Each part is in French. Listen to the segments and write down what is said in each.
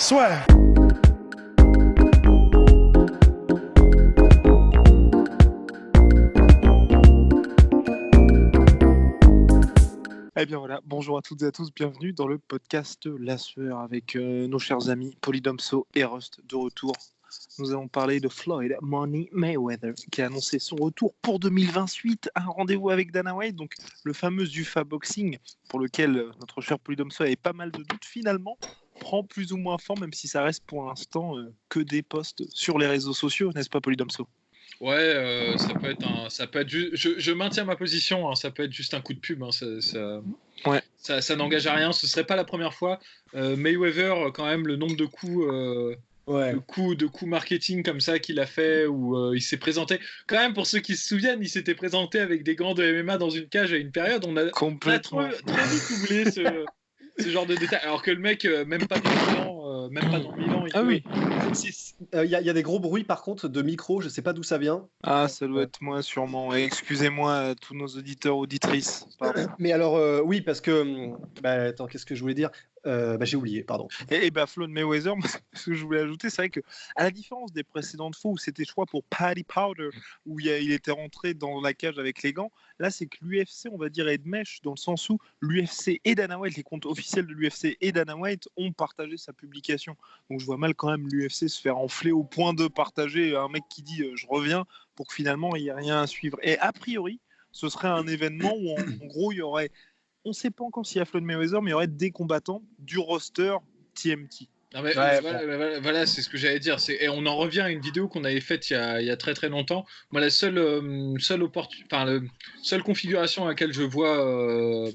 Swear. Eh bien voilà, bonjour à toutes et à tous, bienvenue dans le podcast La Sueur avec nos chers amis Polydomso et Rust de retour. Nous allons parler de Floyd Money Mayweather qui a annoncé son retour pour 2028, un rendez-vous avec Dana White, donc le fameux UFA Boxing pour lequel notre cher Polydomso avait pas mal de doutes, finalement prend plus ou moins forme, même si ça reste pour l'instant que des posts sur les réseaux sociaux, n'est-ce pas Polydomso? Ouais, ça peut être je maintiens ma position, hein, ça peut être juste un coup de pub, hein, Ouais. ça n'engage à rien, ce serait pas la première fois. Mayweather, quand même, le nombre de coups, de coups marketing comme ça qu'il a fait, où il s'est présenté. Quand même, pour ceux qui se souviennent, il s'était présenté avec des gants de MMA dans une cage à une période. On a trop vite oublié ce genre de détails. Alors que le mec, même pas dans Milan, Ah oui. Il y a des gros bruits par contre de micro, je sais pas d'où ça vient. Ah, ça doit être moi sûrement. Et excusez-moi à tous nos auditeurs, auditrices. Pardon. Mais alors, oui, parce que. Attends, qu'est-ce que je voulais dire j'ai oublié, pardon. Et Floyd Mayweather, ce que je voulais ajouter, c'est vrai que, à la différence des précédentes fois où c'était, je crois, pour Paddy Powder, où il était rentré dans la cage avec les gants, là, c'est que l'UFC, on va dire, est de mèche, dans le sens où l'UFC et Dana White, les comptes officiels de l'UFC et Dana White ont partagé sa publication. Donc, je vois mal quand même l'UFC se faire enfler au point de partager un mec qui dit je reviens, pour que finalement, il n'y ait rien à suivre. Et a priori, ce serait un événement où, en gros, il y aurait. On ne sait pas encore s'il y a Floyd Mayweather, mais il y aurait des combattants du roster TMT. Non mais voilà, c'est ce que j'allais dire. Et on en revient à une vidéo qu'on avait faite il y a très très longtemps. Moi, la seule configuration à laquelle je vois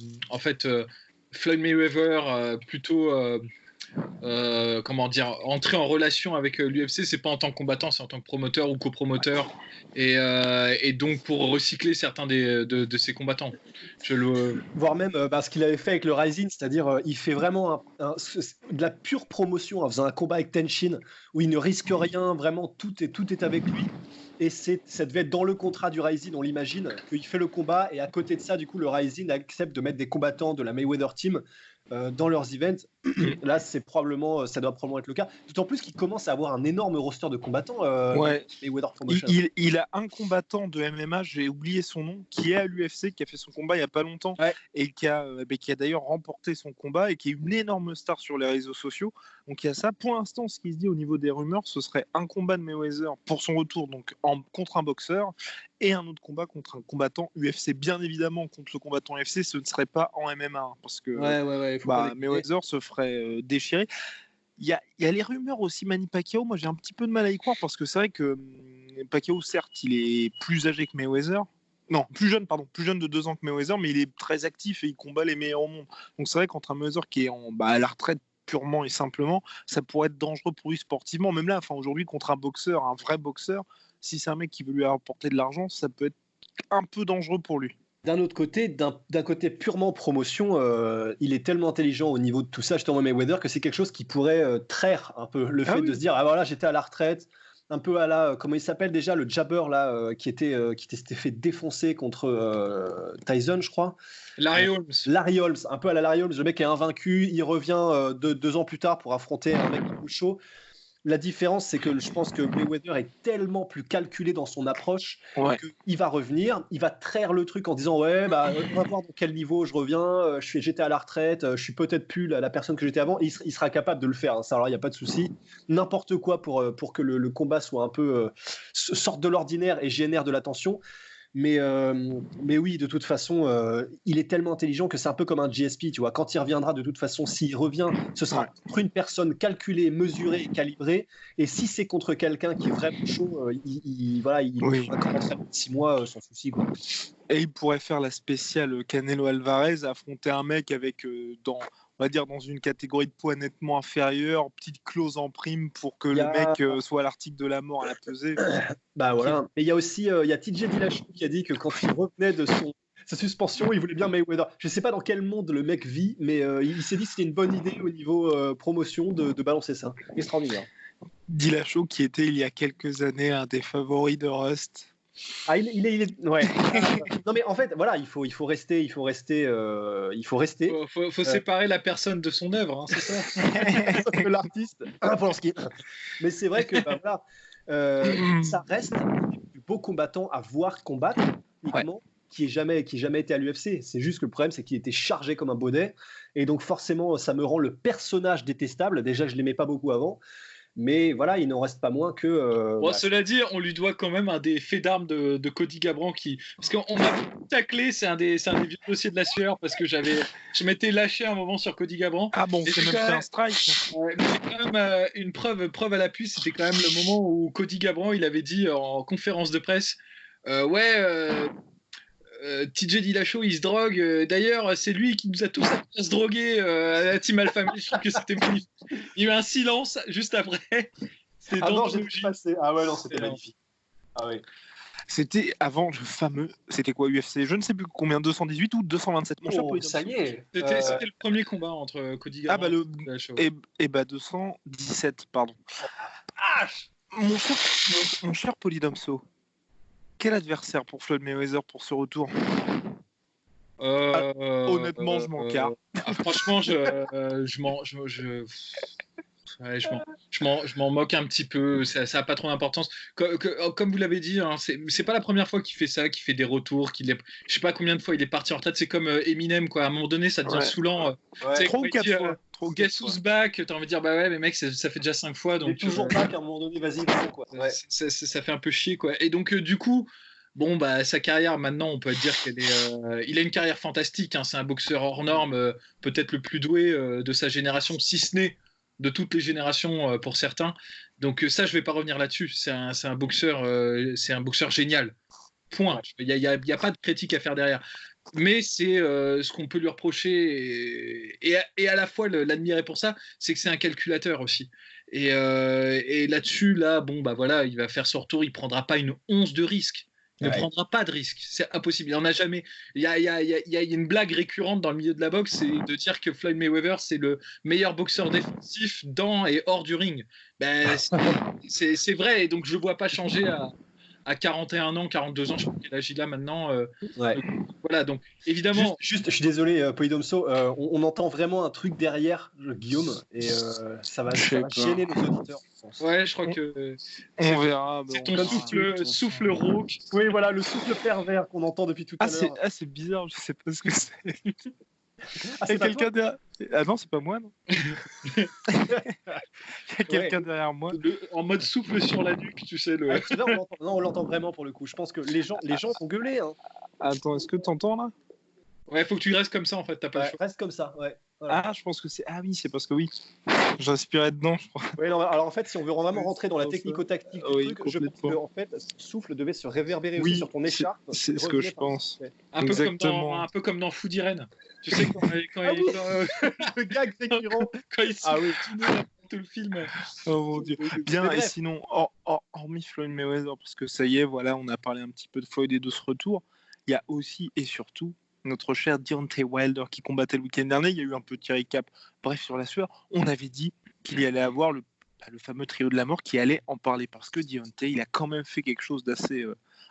Floyd Mayweather plutôt entrer en relation avec l'UFC, c'est pas en tant que combattant, c'est en tant que promoteur ou copromoteur, et donc pour recycler certains de ses combattants. Voire même ce qu'il avait fait avec le Rising, c'est-à-dire il fait vraiment de la pure promotion en faisant un combat avec Tenshin où il ne risque rien, vraiment tout est avec lui. Et ça devait être dans le contrat du Rising, on l'imagine, qu'il fait le combat, et à côté de ça, du coup, le Rising accepte de mettre des combattants de la Mayweather Team dans leurs events. Là, ça doit probablement être le cas. D'autant plus qu'il commence à avoir un énorme roster de combattants. Mayweather Promotion. Il a un combattant de MMA, j'ai oublié son nom, qui est à l'UFC, qui a fait son combat il n'y a pas longtemps, et qui a d'ailleurs remporté son combat, et qui est une énorme star sur les réseaux sociaux. Donc il y a ça. Pour l'instant, ce qui se dit au niveau des rumeurs, ce serait un combat de Mayweather pour son retour, donc contre un boxeur, et un autre combat contre un combattant UFC. Bien évidemment, contre le combattant UFC, ce ne serait pas en MMA, parce que Mayweather se ferait déchirer. Il y a les rumeurs aussi Manny Pacquiao. Moi, j'ai un petit peu de mal à y croire, parce que c'est vrai que Pacquiao, certes, il est plus âgé que Mayweather. Non, plus jeune de 2 ans que Mayweather, mais il est très actif et il combat les meilleurs au monde. Donc c'est vrai qu'entre un Mayweather qui est à la retraite purement et simplement, ça pourrait être dangereux pour lui sportivement. Même là, aujourd'hui, contre un boxeur, un vrai boxeur, si c'est un mec qui veut lui apporter de l'argent, ça peut être un peu dangereux pour lui. D'un autre côté, d'un côté purement promotion, il est tellement intelligent au niveau de tout ça, justement Mayweather, que c'est quelque chose qui pourrait traire un peu le fait de se dire ah voilà, j'étais à la retraite, un peu à la comment il s'appelle déjà, le jabber là qui s'était fait défoncer contre Tyson, je crois. Larry Holmes, un peu à la Larry Holmes, le mec est invaincu, il revient 2 ans plus tard pour affronter un mec un peu chaud. La différence, c'est que je pense que Mayweather est tellement plus calculé dans son approche qu'il va revenir, il va traire le truc en disant on va voir dans quel niveau je reviens, j'étais à la retraite, je suis peut-être plus la personne que j'étais avant, et il sera capable de le faire, hein, ça, alors il n'y a pas de souci, n'importe quoi pour que le combat soit un peu sorte de l'ordinaire et génère de l'attention. Mais oui, de toute façon, il est tellement intelligent que c'est un peu comme un GSP, tu vois. Quand il reviendra, de toute façon, s'il revient, ce sera contre une personne calculée, mesurée et calibrée. Et si c'est contre quelqu'un qui est vraiment chaud, il va commencer à 6 mois sans souci, quoi. Et il pourrait faire la spéciale Canelo Alvarez, affronter un mec avec on va dire dans une catégorie de poids nettement inférieure, petite clause en prime pour que le mec soit à l'article de la mort à la pesée. Voilà. Et il y a aussi TJ Dillashaw qui a dit que quand il revenait de sa suspension, il voulait bien Mayweather. Je ne sais pas dans quel monde le mec vit, mais il s'est dit que c'était une bonne idée au niveau promotion de balancer ça. Extraordinaire. Dillashaw qui était il y a quelques années un des favoris de Rust Ah, il est... Ouais. Non mais en fait, voilà, il faut rester. Faut séparer la personne de son œuvre, hein, c'est ça. Que l'artiste. Mais c'est vrai que voilà, ça reste un des plus beaux combattants à voir combattre, techniquement, qui ait jamais été à l'UFC. C'est juste que le problème, c'est qu'il était chargé comme un bonnet, et donc forcément, ça me rend le personnage détestable. Déjà, je l'aimais pas beaucoup avant. Mais voilà, il n'en reste pas moins que. Cela dit, on lui doit quand même un des faits d'armes de Cody Garbrandt parce qu'on m'a taclé, c'est un des vieux dossiers de la sueur parce que je m'étais lâché un moment sur Cody Garbrandt. Ah bon, c'est même fait un strike. Mais quand même une preuve à l'appui, c'était quand même le moment où Cody Garbrandt, il avait dit en conférence de presse, TJ Dillashaw il se drogue, d'ailleurs c'est lui qui nous a tous appris à se droguer à la Team Alpha Male. Je trouve que c'était magnifique. Il y a eu un silence juste après. C'était passé. Ah ouais, non, c'était magnifique. Ah ouais. C'était avant le fameux, c'était quoi UFC, je ne sais plus combien, 218 ou 227, mon cher Polydome. Ça y est. C'était le premier combat entre Cody Garbrandt et Dillashaw. Et 217, pardon. Mon cher Polydomso, quel adversaire pour Floyd Mayweather pour ce retour? Honnêtement, je m'en carre. Franchement, je m'en moque un petit peu. Ça n'a pas trop d'importance. Comme vous l'avez dit, hein, c'est pas la première fois qu'il fait ça, qu'il fait des retours. Je sais pas combien de fois il est parti en retraite. C'est comme Eminem, quoi. À un moment donné, ça devient saoulant. Trop 4 fois. Guess who's back. T'as envie de dire, bah ouais, mais mec, ça fait déjà 5 fois. Donc, toujours back à un moment donné, vas-y, quoi. Ouais. Ça fait un peu chier, quoi. Et donc, du coup. Bon, bah, sa carrière, maintenant, on peut dire qu'il a une carrière fantastique. Hein. C'est un boxeur hors norme, peut-être le plus doué de sa génération, si ce n'est de toutes les générations pour certains. Donc ça, je vais pas revenir là-dessus. C'est un boxeur génial. Point. Il y a pas de critique à faire derrière. Mais c'est ce qu'on peut lui reprocher et à la fois l'admirer pour ça, c'est que c'est un calculateur aussi. Et là-dessus, bon, bah voilà, il va faire son retour, il prendra pas une once de risque. Il ne prendra pas de risque, c'est impossible. Il n'y en a jamais. Il y a une blague récurrente dans le milieu de la boxe, c'est de dire que Floyd Mayweather c'est le meilleur boxeur défensif dans et hors du ring. Ben, c'est vrai, et donc je ne vois pas changer à 41 ans, 42 ans, je crois qu'il agit là maintenant. Voilà, donc évidemment. Juste, je suis désolé, Polydomso, on entend vraiment un truc derrière, Guillaume, et ça va gêner nos auditeurs. Ouais, je crois que. On verra. C'est ton souffle rauque. Oui, voilà, le souffle pervers qu'on entend depuis tout à l'heure. C'est bizarre, je sais pas ce que c'est. Il y a quelqu'un derrière. Ah non, c'est pas moi, non. Il y a quelqu'un derrière moi. En mode souffle sur la nuque, tu sais. Là, on l'entend vraiment pour le coup. Je pense que les gens vont gueuler. Hein. Attends, est-ce que t'entends là? Ouais, faut que tu restes comme ça en fait. T'as pas le choix. Reste comme ça, ouais. Voilà. Ah, je pense que c'est. Ah oui, c'est parce que oui. J'inspirais dedans, je crois. Oui, non, alors en fait, si on veut vraiment rentrer dans la technico-tactique du truc, je pense que en fait, souffle devait se réverbérer aussi sur ton écharpe. C'est ce que je pense. Un peu comme dans Food Irene. Tu sais, quand le gag récurrent. Quand il tout le film. Oh mon Dieu. Bien, et sinon, hormis Floyd Mayweather, parce que ça y est, voilà, on a parlé un petit peu de Floyd et de ce retour, il y a aussi et surtout notre cher Deontay Wilder qui combattait le week-end dernier. Il y a eu un petit récap, bref, sur la sueur. On avait dit qu'il y allait avoir le fameux trio de la mort qui allait en parler, parce que Deontay, il a quand même fait quelque chose d'assez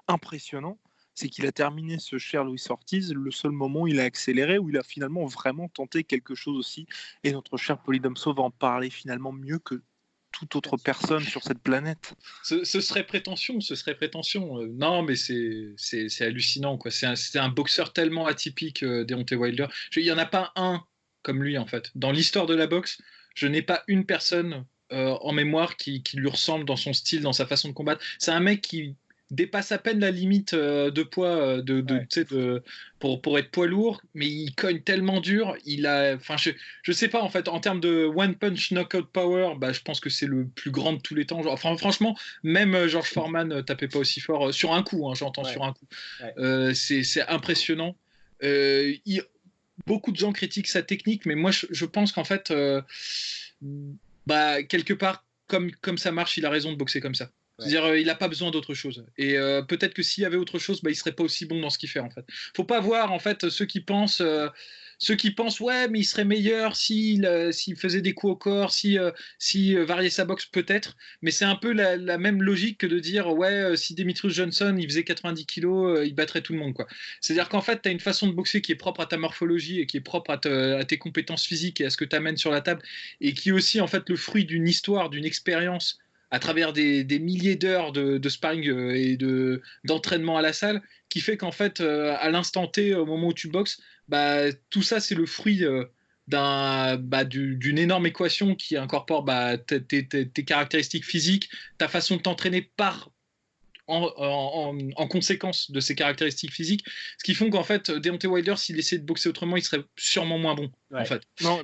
impressionnant. C'est qu'il a terminé ce cher Luis Ortiz le seul moment où il a accéléré, où il a finalement vraiment tenté quelque chose aussi. Et notre cher Polydomso va en parler finalement mieux que toute autre personne sur cette planète. Ce serait prétention. Non, mais c'est hallucinant, quoi. C'est un boxeur tellement atypique, Deontay Wilder. Il n'y en a pas un comme lui, en fait. Dans l'histoire de la boxe, je n'ai pas une personne en mémoire qui lui ressemble dans son style, dans sa façon de combattre. C'est un mec qui dépasse à peine la limite de poids pour être poids lourd, mais il cogne tellement dur. Je sais pas, en fait, en termes de one punch knockout power, je pense que c'est le plus grand de tous les temps. Franchement, même George Foreman tapait pas aussi fort sur un coup, j'entends sur un coup. C'est impressionnant. Beaucoup de gens critiquent sa technique, mais moi je pense qu'en fait quelque part comme ça marche, il a raison de boxer comme ça. C'est-à-dire, il n'a pas besoin d'autre chose. Et peut-être que s'il y avait autre chose, il serait pas aussi bon dans ce qu'il fait, en fait. Faut pas voir, en fait, ceux qui pensent ceux qui pensent ouais, mais il serait meilleur s'il faisait des coups au corps, s'il variait sa boxe peut-être. Mais c'est un peu la même logique que de dire ouais, si Demetrius Johnson il faisait 90 kilos, il battrait tout le monde quoi. C'est-à-dire qu'en fait, tu as une façon de boxer qui est propre à ta morphologie et qui est propre à tes compétences physiques et à ce que tu amènes sur la table et qui est aussi en fait le fruit d'une histoire, d'une expérience à travers des milliers d'heures de sparring et d'entraînement à la salle, qui fait qu'en fait, à l'instant T, au moment où tu boxes, bah, tout ça, c'est le fruit d'une énorme équation qui incorpore tes caractéristiques physiques, ta façon de t'entraîner en conséquence de ces caractéristiques physiques, ce qui font qu'en fait, Deontay Wilder, s'il essayait de boxer autrement, il serait sûrement moins bon. En fait. Non,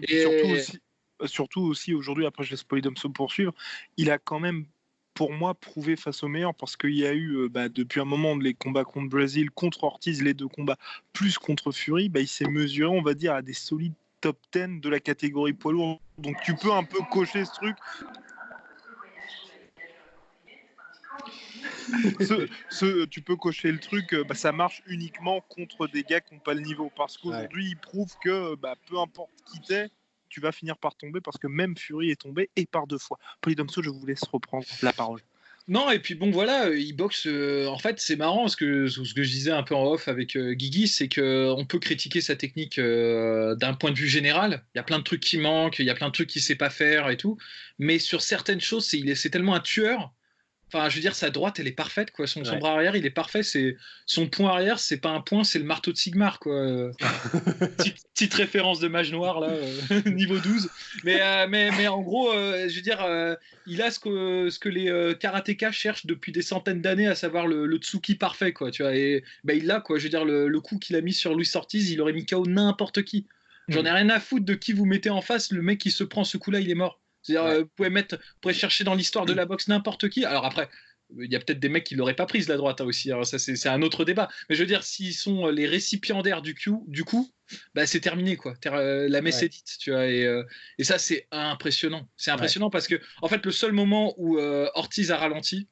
surtout aussi aujourd'hui, après je laisse Polydomso poursuivre, il a quand même pour moi prouvé face au meilleur parce qu'il y a eu depuis un moment les combats contre Brésil, contre Ortiz, les 2 combats, plus contre Fury, il s'est mesuré on va dire à des solides top 10 de la catégorie poids lourd, donc tu peux un peu cocher ce truc. Tu peux cocher le truc, ça marche uniquement contre des gars qui n'ont pas le niveau parce qu'aujourd'hui il prouve que peu importe qui t'es, tu vas finir par tomber parce que même Fury est tombé et par 2 fois. Polydomso, je vous laisse reprendre la parole. Non, et puis bon, voilà, il boxe. En fait, c'est marrant ce que je disais un peu en off avec Guigui, c'est qu'on peut critiquer sa technique d'un point de vue général. Il y a plein de trucs qui manquent, il y a plein de trucs qu'il ne sait pas faire et tout. Mais sur certaines choses, c'est tellement un tueur. Enfin, je veux dire, sa droite, elle est parfaite, quoi. Son bras arrière, il est parfait. Son point arrière, c'est pas un point, c'est le marteau de Sigmar, quoi. Petite référence de mage noir, là, niveau 12. Mais en gros, je veux dire, il a ce que les karatékas cherchent depuis des centaines d'années, à savoir le tsuki parfait, quoi. Tu vois, et il l'a, quoi. Je veux dire, le coup qu'il a mis sur Luis Ortiz, il aurait mis KO n'importe qui. J'en ai rien à foutre de qui vous mettez en face. Le mec qui se prend ce coup-là, il est mort. C'est-à-dire, vous pouvez chercher dans l'histoire de la boxe n'importe qui. Alors après, il y a peut-être des mecs qui l'auraient pas prise la droite aussi. Alors ça, c'est un autre débat. Mais je veux dire, s'ils sont les récipiendaires du coup, c'est terminé quoi. La messe est dite, tu vois. Et ça, c'est impressionnant. C'est impressionnant parce que en fait, le seul moment où Ortiz a ralenti,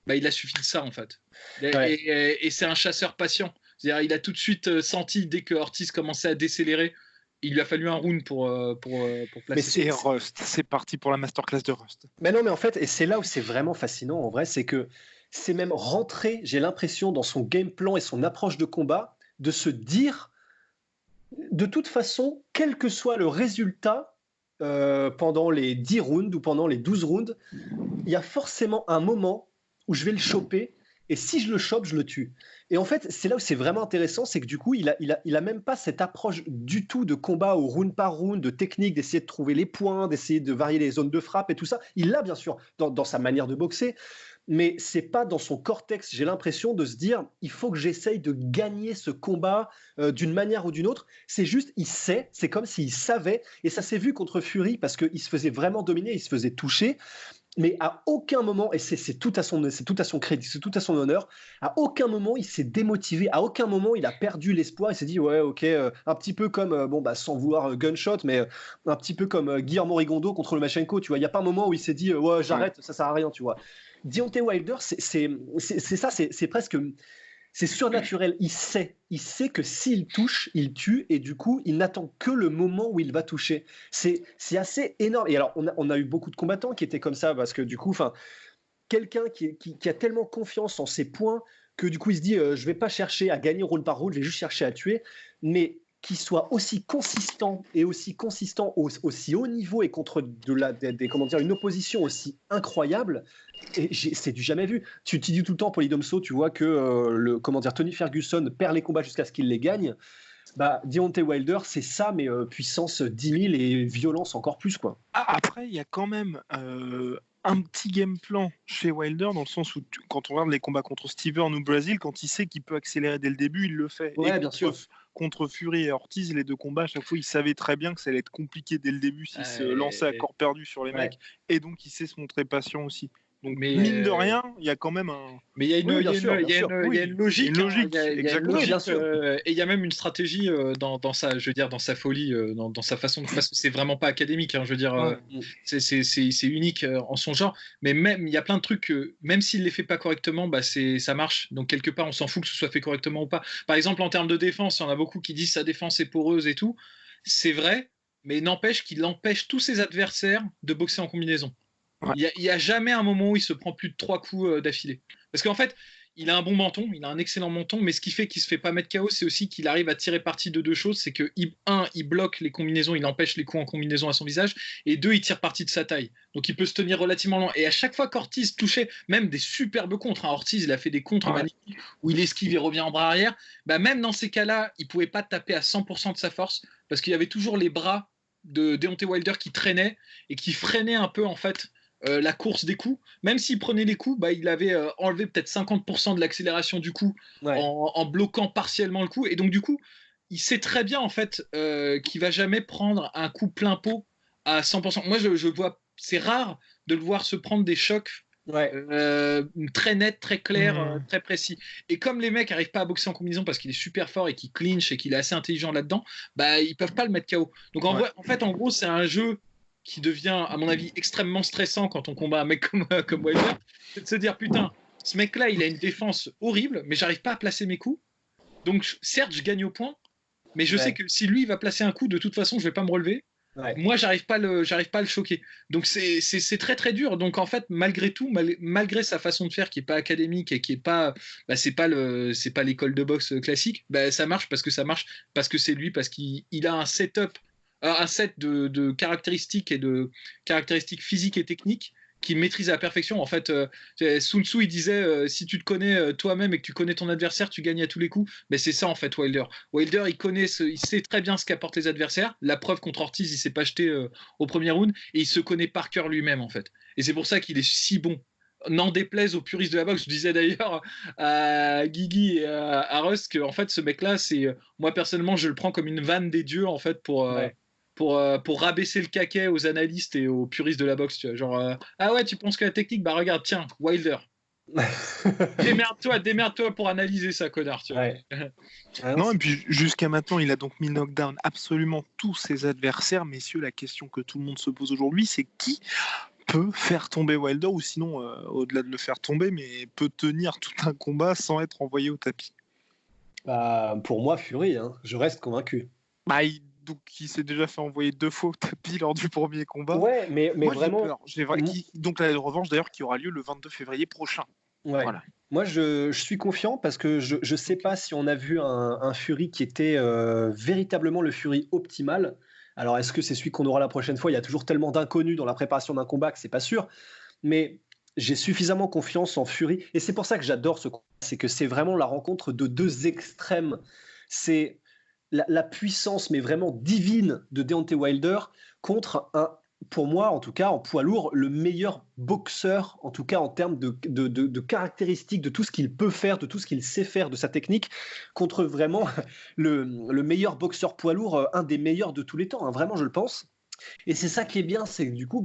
il a suffi de ça en fait. Et c'est un chasseur patient. C'est-à-dire, il a tout de suite senti dès que Ortiz commençait à décélérer. Il lui a fallu un round pour placer. Mais c'est Rust, c'est parti pour la masterclass de Rust. Mais non, mais en fait, et c'est là où c'est vraiment fascinant en vrai, c'est que c'est même rentré, j'ai l'impression, dans son game plan et son approche de combat, de se dire, de toute façon, quel que soit le résultat pendant les 10 rounds ou pendant les 12 rounds, il y a forcément un moment où je vais le choper, et si je le chope, je le tue. Et en fait, c'est là où c'est vraiment intéressant, c'est que du coup, il a même pas cette approche du tout de combat au round par round, de technique, d'essayer de trouver les points, d'essayer de varier les zones de frappe et tout ça. Il l'a bien sûr dans sa manière de boxer, mais c'est pas dans son cortex, j'ai l'impression, de se dire il faut que j'essaye de gagner ce combat d'une manière ou d'une autre. C'est juste, il sait, c'est comme s'il savait, et ça s'est vu contre Fury parce qu'il se faisait vraiment dominer, il se faisait toucher. Mais à aucun moment, et c'est tout à son crédit, c'est tout à son honneur, à aucun moment il s'est démotivé, à aucun moment il a perdu l'espoir, il s'est dit ouais ok, un petit peu comme, sans vouloir gunshot, mais un petit peu comme Guillermo Rigondeaux contre Lomachenko, tu vois, il n'y a pas un moment où il s'est dit ouais j'arrête, ça sert à rien, tu vois. Deontay Wilder, c'est ça, c'est presque... C'est surnaturel, il sait que s'il touche, il tue, et du coup, il n'attend que le moment où il va toucher. C'est assez énorme. Et alors, on a eu beaucoup de combattants qui étaient comme ça, parce que du coup, quelqu'un qui a tellement confiance en ses points, que du coup, il se dit, je vais pas chercher à gagner round par round, je vais juste chercher à tuer, mais qui soit aussi consistant et aussi consistant aussi haut niveau et contre une opposition aussi incroyable, c'est du jamais vu. Tu dis tout le temps, Polydomso, tu vois que Tony Ferguson perd les combats jusqu'à ce qu'il les gagne. Deontay Wilder, c'est ça, mais puissance 10 000 et violence encore plus, quoi. Après, il y a quand même un petit game plan chez Wilder, dans le sens où quand on regarde les combats contre Steven ou Brésil, quand il sait qu'il peut accélérer dès le début, il le fait. Ouais, bien sûr. Contre Fury et Ortiz, les 2 combats, à chaque fois, il savait très bien que ça allait être compliqué dès le début s'il se lançait à corps perdu sur les mecs, et donc il sait se montrer patient aussi. Donc, mine de rien, il y a quand même un... Mais il y a une logique. Exactement. Et il y a même une stratégie dans sa folie, dans sa façon de... Parce que c'est vraiment pas académique, hein, je veux dire, c'est unique en son genre. Mais même, il y a plein de trucs, même s'il les fait pas correctement, ça marche. Donc quelque part, on s'en fout que ce soit fait correctement ou pas. Par exemple, en termes de défense, il y en a beaucoup qui disent sa défense est poreuse et tout. c'est vrai, mais n'empêche qu'il empêche tous ses adversaires de boxer en combinaison. Ouais. Il n'y a jamais un moment où il se prend plus de 3 coups d'affilée. Parce qu'en fait, il a un bon menton, il a un excellent menton, mais ce qui fait qu'il se fait pas mettre KO, c'est aussi qu'il arrive à tirer parti de 2 choses. C'est que, il bloque les combinaisons, il empêche les coups en combinaison à son visage, et 2, il tire parti de sa taille. Donc il peut se tenir relativement loin. Et à chaque fois qu'Ortiz touchait, même des superbes contres, Ortiz, il a fait des contres magnifiques, où il esquive et revient en bras arrière, bah, même dans ces cas-là, il pouvait pas taper à 100% de sa force, parce qu'il y avait toujours les bras de Deontay Wilder qui traînaient, et qui freinaient un peu, en fait, la course des coups. Même s'il prenait les coups, bah, il avait enlevé peut-être 50% de l'accélération du coup en bloquant partiellement le coup. Et donc du coup, il sait très bien en fait qu'il va jamais prendre un coup plein pot à 100%. Moi, je vois, c'est rare de le voir se prendre des chocs très nets, très clairs, très précis. Et comme les mecs n'arrivent pas à boxer en combinaison parce qu'il est super fort et qu'il clinche et qu'il est assez intelligent là-dedans, bah, ils peuvent pas le mettre KO. Donc en gros, c'est un jeu qui devient, à mon avis, extrêmement stressant quand on combat un mec comme Wilder, c'est de se dire, putain, ce mec-là, il a une défense horrible, mais j'arrive pas à placer mes coups. Donc, certes, je gagne au point, mais je sais que si lui, il va placer un coup, de toute façon, je vais pas me relever. Moi, j'arrive pas à le choquer. Donc, c'est très, très dur. Donc, en fait, malgré tout, malgré sa façon de faire qui est pas académique et qui est pas, bah, c'est pas l'école de boxe classique, bah, ça marche parce que c'est lui, parce qu'il a un setup, un set de caractéristiques et de caractéristiques physiques et techniques qu'il maîtrise à la perfection. En fait, Sun Tzu, il disait si tu te connais toi-même et que tu connais ton adversaire, tu gagnes à tous les coups. Mais c'est ça, en fait, Wilder. Wilder, il sait très bien ce qu'apportent les adversaires. La preuve contre Ortiz, il s'est pas jeté au premier round et il se connaît par cœur lui-même, en fait. Et c'est pour ça qu'il est si bon. N'en déplaise aux puristes de la boxe. Je disais d'ailleurs à Guigui et à Russ que, en fait, ce mec-là, moi, personnellement, je le prends comme une vanne des dieux, en fait, pour rabaisser le caquet aux analystes et aux puristes de la boxe, tu vois, genre ah ouais, tu penses que la technique, bah regarde, tiens, Wilder. démerde-toi pour analyser ça, connard, tu vois. Non, et puis jusqu'à maintenant, il a donc mis knockdown absolument tous ses adversaires. Messieurs, la question que tout le monde se pose aujourd'hui, c'est qui peut faire tomber Wilder, ou sinon, au-delà de le faire tomber, mais peut tenir tout un combat sans être envoyé au tapis? Pour moi, Fury, hein. Je reste convaincu. Donc, il s'est déjà fait envoyer 2 fois au tapis lors du premier combat. Ouais, mais moi, vraiment. J'ai peur. Donc la revanche d'ailleurs qui aura lieu le 22 février prochain. Ouais. Voilà. Moi, je suis confiant parce que je sais pas si on a vu un Fury qui était véritablement le Fury optimal. Alors, est-ce que c'est celui qu'on aura la prochaine fois? Il y a toujours tellement d'inconnus dans la préparation d'un combat que c'est pas sûr. Mais j'ai suffisamment confiance en Fury. Et c'est pour ça que j'adore ce combat. C'est que c'est vraiment la rencontre de 2 extrêmes. C'est la puissance, mais vraiment divine, de Deontay Wilder contre pour moi, en tout cas, en poids lourd, le meilleur boxeur, en tout cas en termes de caractéristiques, de tout ce qu'il peut faire, de tout ce qu'il sait faire, de sa technique, contre vraiment le meilleur boxeur poids lourd, un des meilleurs de tous les temps, hein, vraiment, je le pense. Et c'est ça qui est bien, c'est que du coup,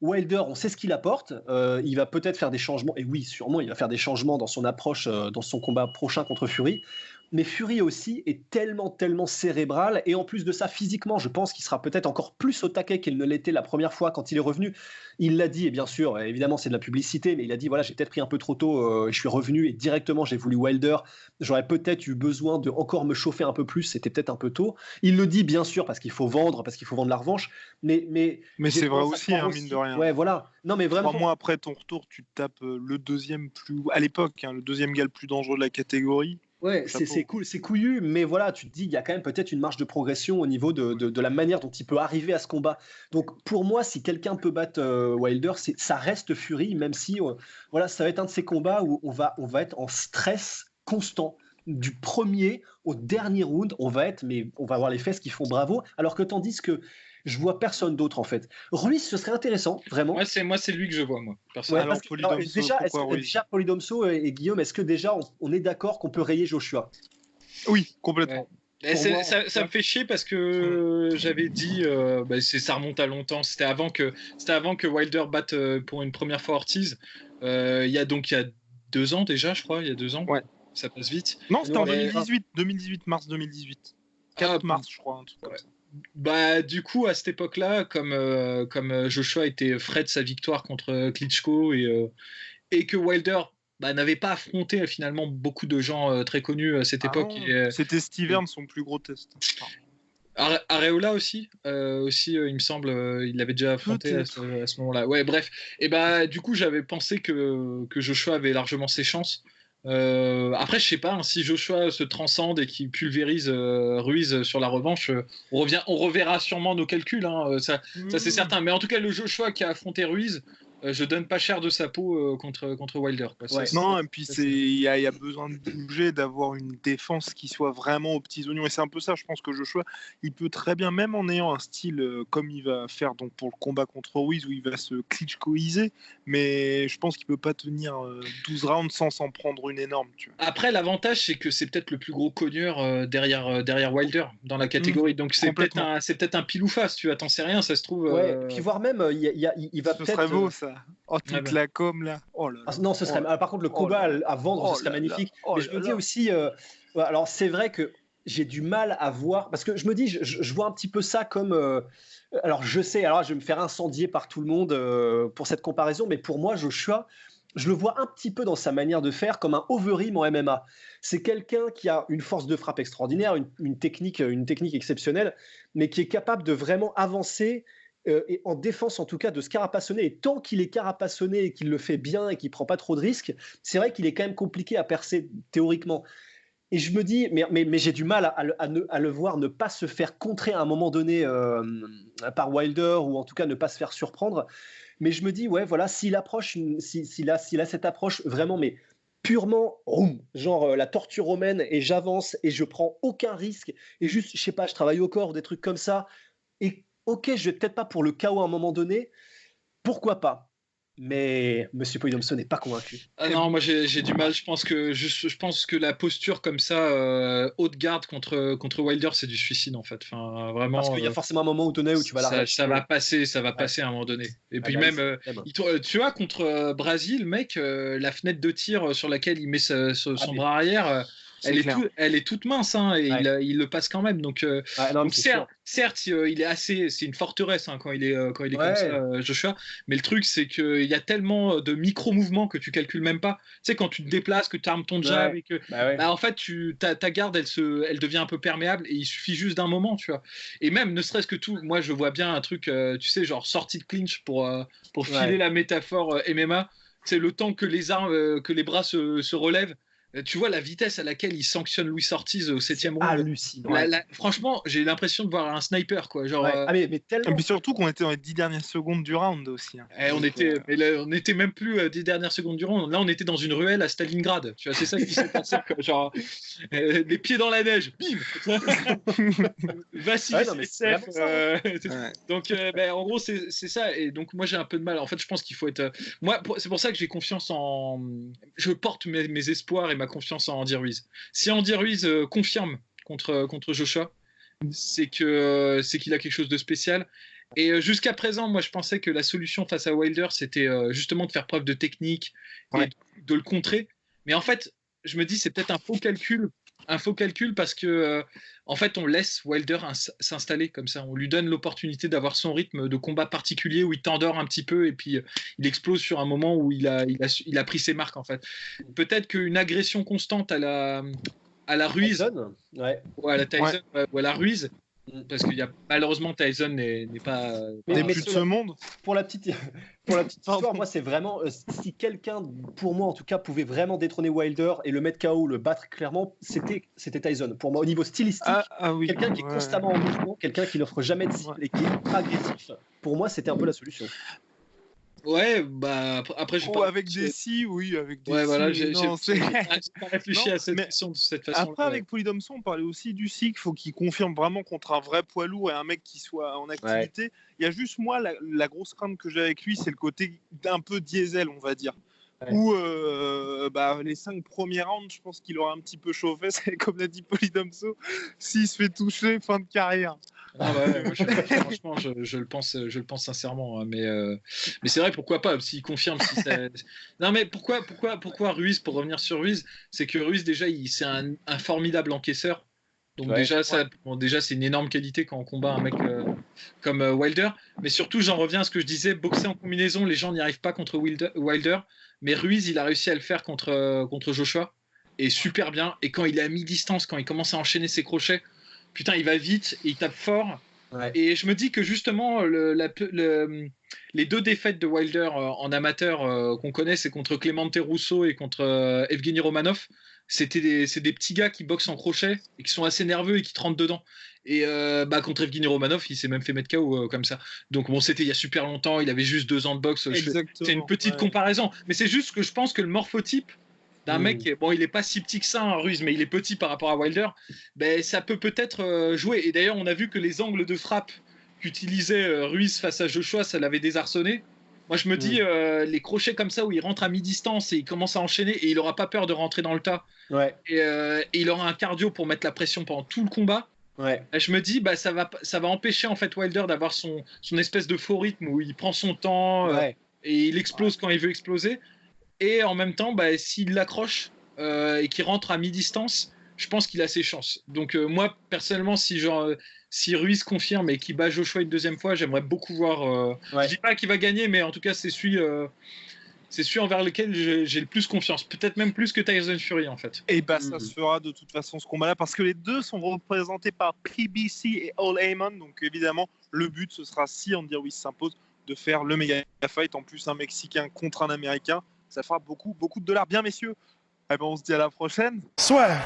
Wilder, on sait ce qu'il apporte, il va peut-être faire des changements, et oui, sûrement, il va faire des changements dans son approche, dans son combat prochain contre Fury. Mais Fury aussi est tellement cérébral, et en plus de ça, physiquement, je pense qu'il sera peut-être encore plus au taquet qu'il ne l'était la première fois quand il est revenu. Il l'a dit, et bien sûr, évidemment, c'est de la publicité, mais il a dit, voilà, j'ai peut-être pris un peu trop tôt, je suis revenu, et directement, j'ai voulu Wilder. J'aurais peut-être eu besoin de encore me chauffer un peu plus, c'était peut-être un peu tôt. Il le dit, bien sûr, parce qu'il faut vendre la revanche, mais c'est vrai aussi, hein, mine de rien. Ouais, voilà. Non, mais vraiment. 3 mois après ton retour, tu te tapes le deuxième à l'époque, hein, le deuxième gars le plus dangereux de la catégorie. Ouais, c'est cool, c'est couillu, mais voilà, tu te dis, il y a quand même peut-être une marge de progression au niveau de la manière dont il peut arriver à ce combat. Donc, pour moi, si quelqu'un peut battre Wilder, ça reste Fury, même si voilà, ça va être un de ces combats où on va être en stress constant. Du premier au dernier round, on va avoir les fesses qui font bravo, alors que tandis que je vois personne d'autre en fait. Ruiz, ce serait intéressant, vraiment. Moi, c'est lui que je vois, moi. Déjà, Polydomso et Guillaume, est-ce que déjà on est d'accord qu'on peut rayer Joshua? Oui, complètement. Ouais. Ça me fait chier parce que j'avais dit, ça remonte à longtemps. C'était avant que Wilder batte pour une première fois Ortiz. Il y a 2 ans déjà, je crois. Il y a 2 ans. Ouais. Ça passe vite. Non, c'était en 2018, mars 2018. 4 mars, je crois, un truc comme ça. Du coup, à cette époque-là, comme Joshua était frais de sa victoire contre Klitschko et que Wilder n'avait pas affronté finalement beaucoup de gens très connus à cette époque. C'était Steve Hearn, son plus gros test. Areola aussi, il me semble, il l'avait déjà affronté à ce moment-là. Ouais, bref. Et bah, du coup, j'avais pensé que Joshua avait largement ses chances. Après, je sais pas, hein, si Joshua se transcende et qu'il pulvérise Ruiz sur la revanche, on reverra sûrement nos calculs, hein, ça c'est certain. Mais en tout cas, le Joshua qui a affronté Ruiz, je donne pas cher de sa peau contre Wilder. Quoi. Ouais. Non, et puis il y a besoin de bouger, d'avoir une défense qui soit vraiment aux petits oignons. Et c'est un peu ça, je pense que Joshua, il peut très bien, même en ayant un style comme il va faire donc pour le combat contre Ruiz, où il va se klitschkoiser, mais je pense qu'il peut pas tenir 12 rounds sans s'en prendre une énorme. Tu vois. Après, l'avantage, c'est que c'est peut-être le plus gros cogneur derrière Wilder dans la catégorie. Donc c'est peut-être un pile ou face, tu vois, t'en sais rien, ça se trouve. Ouais, puis voire même, il va peut-être. Ce serait beau ça. Oh, toute la com là. Oh là là. Non, ce serait. Par contre, le combat à vendre, ce serait magnifique. Mais je me dis aussi, alors c'est vrai que j'ai du mal à voir, parce que je me dis, je vois un petit peu ça comme. Alors je sais, alors je vais me faire incendier par tout le monde pour cette comparaison, mais pour moi, Joshua, je le vois un petit peu dans sa manière de faire comme un Overeem en MMA. C'est quelqu'un qui a une force de frappe extraordinaire, une technique exceptionnelle, mais qui est capable de vraiment avancer. Et en défense en tout cas de se carapassonner, et tant qu'il est carapassonné et qu'il le fait bien et qu'il prend pas trop de risques, c'est vrai qu'il est quand même compliqué à percer théoriquement. Et je me dis, mais j'ai du mal à le voir ne pas se faire contrer à un moment donné par Wilder, ou en tout cas ne pas se faire surprendre. Mais je me dis, ouais, voilà, s'il a cette approche vraiment, mais purement, genre la tortue romaine, et j'avance et je prends aucun risque, et juste, je sais pas, je travaille au corps, des trucs comme ça, et ok, je vais peut-être pas pour le KO à un moment donné, pourquoi pas? Mais Monsieur Polydomso n'est pas convaincu. Ah non, moi j'ai du mal. Je pense que la posture comme ça, haute garde contre Wilder, c'est du suicide en fait. Enfin, vraiment. Parce qu'il y a forcément un moment donné où tu vas l'arrêter. Ça va passer à un moment donné. Et puis même, tu vois, contre Brésil, mec, la fenêtre de tir sur laquelle il met son bras arrière. Elle est toute mince, hein, et il le passe quand même. Donc, certes, il est assez. C'est une forteresse hein, quand il est comme ça, Joshua. Mais le truc, c'est qu'il y a tellement de micro-mouvements que tu calcules même pas. Tu sais, quand tu te déplaces, que tu armes ton jab, et que, en fait, ta garde, elle devient un peu perméable, et il suffit juste d'un moment, tu vois. Et même, ne serait-ce que tout, moi, je vois bien un truc, tu sais, genre sortie de clinch pour filer la métaphore MMA. C'est le temps que les bras se relèvent. Tu vois la vitesse à laquelle il sanctionne Luis Ortiz au 7e round. Hallucinant. Franchement, j'ai l'impression de voir un sniper, quoi. Genre, mais tellement. Et puis surtout qu'on était dans les 10 dernières secondes du round aussi. Hein. On était même plus 10 dernières secondes du round. Là, on était dans une ruelle à Stalingrad. Tu vois, c'est ça qui s'est passé. Genre, les pieds dans la neige. Bim. Vassili, Donc, en gros, c'est ça. Et donc, moi, j'ai un peu de mal. En fait, je pense qu'il faut être. C'est pour ça que j'ai confiance en. Je porte mes espoirs et ma confiance en Andy Ruiz. Si Andy Ruiz confirme contre Joshua, c'est qu'il a quelque chose de spécial. Et jusqu'à présent, moi, je pensais que la solution face à Wilder, c'était justement de faire preuve de technique et de le contrer. Mais en fait, je me dis, c'est peut-être un faux calcul parce que en fait, on laisse Wilder s'installer comme ça. On lui donne l'opportunité d'avoir son rythme de combat particulier où il t'endort un petit peu et puis il explose sur un moment où il a pris ses marques en fait. Peut-être qu'une agression constante à la Ruiz, Tyson, ou à la Tyson, ou à la Ruiz. Parce qu'il y a malheureusement Tyson n'est pas plus de ce monde. Pour la petite histoire, moi c'est vraiment si quelqu'un pour moi en tout cas pouvait vraiment détrôner Wilder et le mettre KO, le battre clairement, c'était Tyson. Pour moi au niveau stylistique, quelqu'un qui est constamment en mouvement, quelqu'un qui n'offre jamais de cible et qui est ultra agressif. Pour moi, c'était un peu la solution. Ouais, bah après je pas avec des si, avec des voilà, j'ai pas réfléchi à cette question de cette façon. Après avec Polydomso, on parlait aussi du si qu'il faut qu'il confirme vraiment contre un vrai poids lourd et un mec qui soit en activité. Il y a juste moi la grosse crainte que j'ai avec lui, c'est le côté d'un peu diesel, on va dire. Où les 5 premiers rounds, je pense qu'il aura un petit peu chauffé, c'est comme l'a dit Polydomso, s'il se fait toucher, fin de carrière. Franchement, je le pense sincèrement, hein, mais c'est vrai, pourquoi pas, s'il confirme. Non, mais pourquoi Ruiz, pour revenir sur Ruiz, c'est que Ruiz, déjà, c'est un formidable encaisseur. Donc déjà, c'est une énorme qualité quand on combat un mec comme Wilder. Mais surtout, j'en reviens à ce que je disais, boxer en combinaison, les gens n'y arrivent pas contre Wilder. Mais Ruiz, il a réussi à le faire contre Joshua. Et super bien. Et quand il est à mi-distance, quand il commence à enchaîner ses crochets, putain, il va vite, il tape fort. Ouais. Et je me dis que justement, les 2 défaites de Wilder en amateur qu'on connaît, c'est contre Clemente Russo et contre Evgeny Romanov. C'est des petits gars qui boxent en crochet et qui sont assez nerveux et qui te rentrent dedans. Et contre Evgeny Romanov, il s'est même fait mettre KO comme ça. Donc bon, c'était il y a super longtemps, il avait juste 2 ans de boxe. C'est une petite comparaison. Mais c'est juste que je pense que le morphotype d'un mec, bon, il est pas si petit que ça, Ruiz, mais il est petit par rapport à Wilder, ben, ça peut-être jouer. Et d'ailleurs, on a vu que les angles de frappe qu'utilisait Ruiz face à Joshua, ça l'avait désarçonné. Moi, je me dis, les crochets comme ça, où il rentre à mi-distance et il commence à enchaîner, et il aura pas peur de rentrer dans le tas. Ouais. Et il aura un cardio pour mettre la pression pendant tout le combat. Ouais. Je me dis, ça va empêcher en fait Wilder d'avoir son espèce de faux rythme où il prend son temps et il explose quand il veut exploser. Et en même temps, s'il l'accroche et qu'il rentre à mi-distance, je pense qu'il a ses chances. Donc moi, personnellement, si Ruiz confirme et qu'il bat Joshua une deuxième fois, j'aimerais beaucoup voir... Je dis pas qu'il va gagner, mais en tout cas, c'est celui envers lequel j'ai le plus confiance. Peut-être même plus que Tyson Fury, en fait. Et ça se fera de toute façon, ce combat-là, parce que les deux sont représentés par PBC et All Heyman. Donc évidemment, le but, ce sera, si Andy Ruiz s'impose, de faire le méga fight. En plus, un Mexicain contre un Américain. Ça fera beaucoup, beaucoup de dollars. Bien, messieurs. On se dit à la prochaine. Soit.